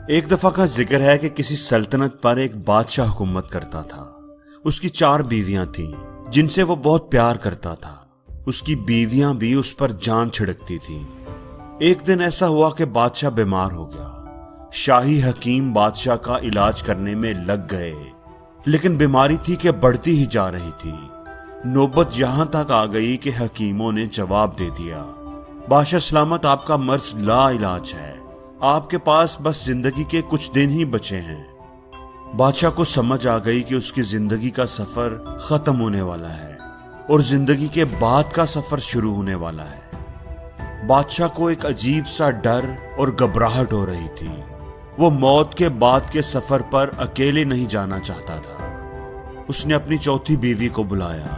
ایک دفعہ کا ذکر ہے کہ کسی سلطنت پر ایک بادشاہ حکومت کرتا تھا۔ اس کی 4 بیویاں تھیں جن سے وہ بہت پیار کرتا تھا۔ اس کی بیویاں بھی اس پر جان چھڑکتی تھیں۔ ایک دن ایسا ہوا کہ بادشاہ بیمار ہو گیا۔ شاہی حکیم بادشاہ کا علاج کرنے میں لگ گئے، لیکن بیماری تھی کہ بڑھتی ہی جا رہی تھی۔ نوبت یہاں تک آ گئی کہ حکیموں نے جواب دے دیا، بادشاہ سلامت، آپ کا مرض لا علاج ہے، آپ کے پاس بس زندگی کے کچھ دن ہی بچے ہیں۔ بادشاہ کو سمجھ آ گئی کہ اس کی زندگی کا سفر ختم ہونے والا ہے اور زندگی کے بعد کا سفر شروع ہونے والا ہے۔ بادشاہ کو ایک عجیب سا ڈر اور گھبراہٹ ہو رہی تھی۔ وہ موت کے بعد کے سفر پر اکیلے نہیں جانا چاہتا تھا۔ اس نے اپنی 4تھی بیوی کو بلایا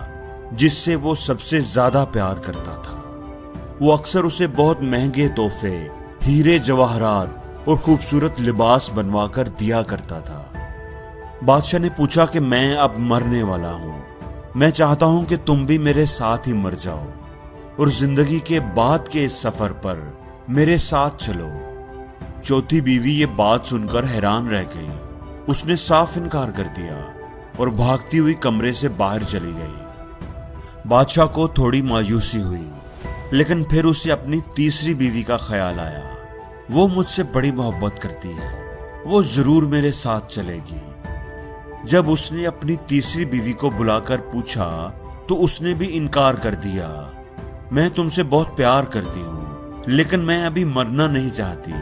جس سے وہ سب سے زیادہ پیار کرتا تھا۔ وہ اکثر اسے بہت مہنگے تحفے، ہیرے جواہرات اور خوبصورت لباس بنوا کر دیا کرتا تھا۔ بادشاہ نے پوچھا کہ میں اب مرنے والا ہوں، میں چاہتا ہوں کہ تم بھی میرے ساتھ ہی مر جاؤ اور زندگی کے بعد کے اس سفر پر میرے ساتھ چلو۔ 4تھی بیوی یہ بات سن کر حیران رہ گئی۔ اس نے صاف انکار کر دیا اور بھاگتی ہوئی کمرے سے باہر چلی گئی۔ بادشاہ کو تھوڑی مایوسی ہوئی، لیکن پھر اسے اپنی 3ری بیوی کا خیال آیا۔ وہ مجھ سے بڑی محبت کرتی ہے، وہ ضرور میرے ساتھ چلے گی۔ جب اس نے اپنی 3ری بیوی کو بلا کر پوچھا تو اس نے بھی انکار کر دیا۔ میں تم سے بہت پیار کرتی ہوں، لیکن میں ابھی مرنا نہیں چاہتی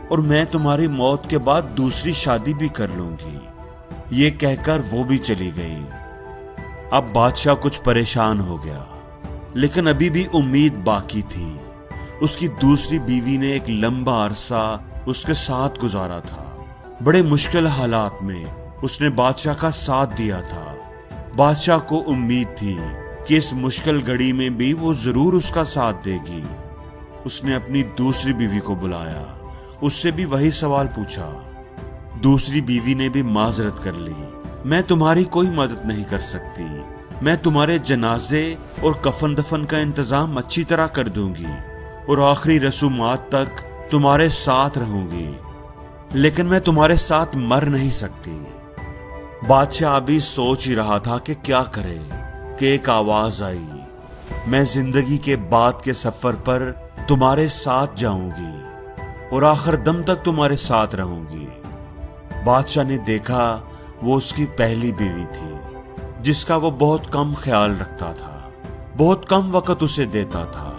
اور میں تمہاری موت کے بعد دوسری شادی بھی کر لوں گی۔ یہ کہہ کر وہ بھی چلی گئی۔ اب بادشاہ کچھ پریشان ہو گیا، لیکن ابھی بھی امید باقی تھی۔ اس کی دوسری بیوی نے ایک لمبا عرصہ اس کے ساتھ گزارا تھا۔ بڑے مشکل حالات میں اس نے بادشاہ کا ساتھ دیا تھا۔ بادشاہ کو امید تھی کہ اس مشکل گھڑی میں بھی وہ ضرور اس کا ساتھ دے گی۔ اس نے اپنی دوسری بیوی کو بلایا، اس سے بھی وہی سوال پوچھا۔ دوسری بیوی نے بھی معذرت کر لی، میں تمہاری کوئی مدد نہیں کر سکتی، میں تمہارے جنازے اور کفن دفن کا انتظام اچھی طرح کر دوں گی اور آخری رسومات تک تمہارے ساتھ رہوں گی، لیکن میں تمہارے ساتھ مر نہیں سکتی۔ بادشاہ ابھی سوچ ہی رہا تھا کہ کیا کرے کہ ایک آواز آئی، میں زندگی کے بعد کے سفر پر تمہارے ساتھ جاؤں گی اور آخر دم تک تمہارے ساتھ رہوں گی۔ بادشاہ نے دیکھا وہ اس کی پہلی بیوی تھی جس کا وہ بہت کم خیال رکھتا تھا، بہت کم وقت اسے دیتا تھا۔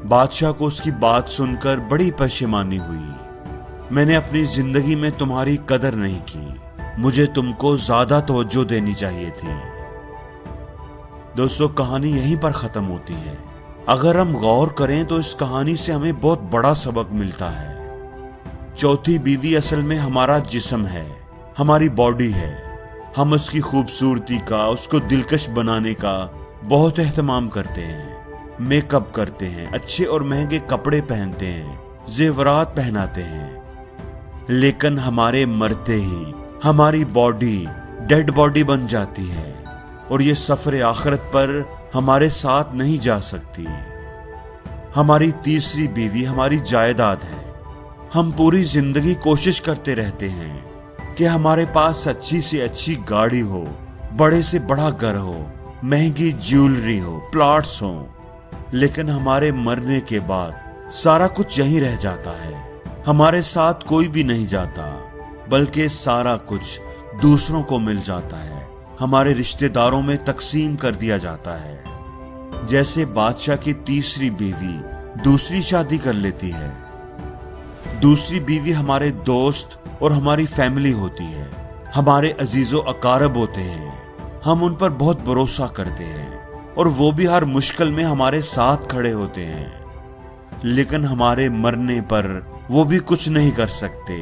بادشاہ کو اس کی بات سن کر بڑی پشیمانی ہوئی۔ میں نے اپنی زندگی میں تمہاری قدر نہیں کی، مجھے تم کو زیادہ توجہ دینی چاہیے تھی۔ دوستو، کہانی یہیں پر ختم ہوتی ہے۔ اگر ہم غور کریں تو اس کہانی سے ہمیں بہت بڑا سبق ملتا ہے۔ 4تھی بیوی اصل میں ہمارا جسم ہے، ہماری باڈی ہے۔ ہم اس کی خوبصورتی کا، اس کو دلکش بنانے کا بہت اہتمام کرتے ہیں، میک اپ کرتے ہیں، اچھے اور مہنگے کپڑے پہنتے ہیں، زیورات پہناتے ہیں، لیکن ہمارے مرتے ہی ہماری باڈی ڈیڈ باڈی بن جاتی ہے اور یہ سفر آخرت پر ہمارے ساتھ نہیں جا سکتی۔ ہماری 3ری بیوی ہماری جائیداد ہے۔ ہم پوری زندگی کوشش کرتے رہتے ہیں کہ ہمارے پاس اچھی سے اچھی گاڑی ہو، بڑے سے بڑا گھر ہو، مہنگی جیولری ہو، پلاٹس ہوں، لیکن ہمارے مرنے کے بعد سارا کچھ یہیں رہ جاتا ہے۔ ہمارے ساتھ کوئی بھی نہیں جاتا، بلکہ سارا کچھ دوسروں کو مل جاتا ہے، ہمارے رشتہ داروں میں تقسیم کر دیا جاتا ہے۔ جیسے بادشاہ کی 3ری بیوی دوسری شادی کر لیتی ہے۔ دوسری بیوی ہمارے دوست اور ہماری فیملی ہوتی ہے، ہمارے عزیز و اقارب ہوتے ہیں، ہم ان پر بہت بھروسہ کرتے ہیں اور وہ بھی ہر مشکل میں ہمارے ساتھ کھڑے ہوتے ہیں، لیکن ہمارے مرنے پر وہ بھی کچھ نہیں کر سکتے۔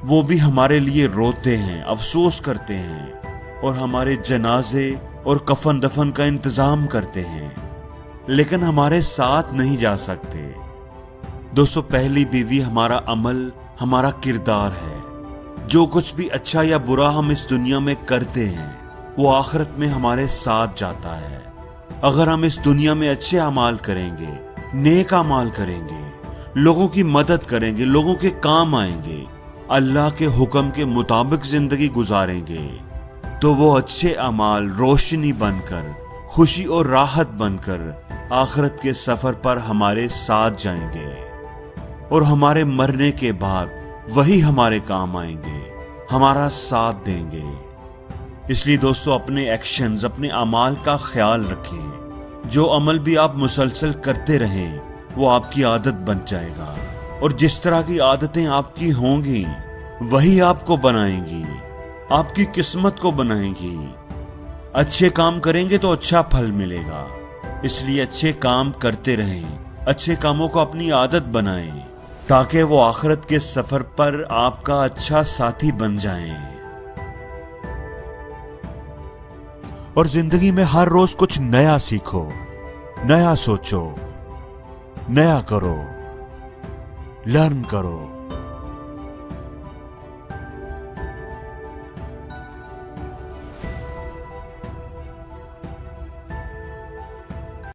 وہ بھی ہمارے لیے روتے ہیں، افسوس کرتے ہیں اور ہمارے جنازے اور کفن دفن کا انتظام کرتے ہیں، لیکن ہمارے ساتھ نہیں جا سکتے۔ دوستو، پہلی بیوی ہمارا عمل، ہمارا کردار ہے۔ جو کچھ بھی اچھا یا برا ہم اس دنیا میں کرتے ہیں وہ آخرت میں ہمارے ساتھ جاتا ہے۔ اگر ہم اس دنیا میں اچھے اعمال کریں گے، نیک اعمال کریں گے، لوگوں کی مدد کریں گے، لوگوں کے کام آئیں گے، اللہ کے حکم کے مطابق زندگی گزاریں گے تو وہ اچھے اعمال روشنی بن کر، خوشی اور راحت بن کر آخرت کے سفر پر ہمارے ساتھ جائیں گے، اور ہمارے مرنے کے بعد وہی ہمارے کام آئیں گے، ہمارا ساتھ دیں گے۔ اس لیے دوستو اپنے ایکشنز، اپنے اعمال کا خیال رکھیں۔ جو عمل بھی آپ مسلسل کرتے رہیں وہ آپ کی عادت بن جائے گا، اور جس طرح کی عادتیں آپ کی ہوں گی وہی آپ کو بنائیں گی، آپ کی قسمت کو بنائیں گی۔ اچھے کام کریں گے تو اچھا پھل ملے گا، اس لیے اچھے کام کرتے رہیں، اچھے کاموں کو اپنی عادت بنائیں تاکہ وہ آخرت کے سفر پر آپ کا اچھا ساتھی بن جائیں۔ اور زندگی میں ہر روز کچھ نیا سیکھو، نیا سوچو، نیا کرو، لرن کرو۔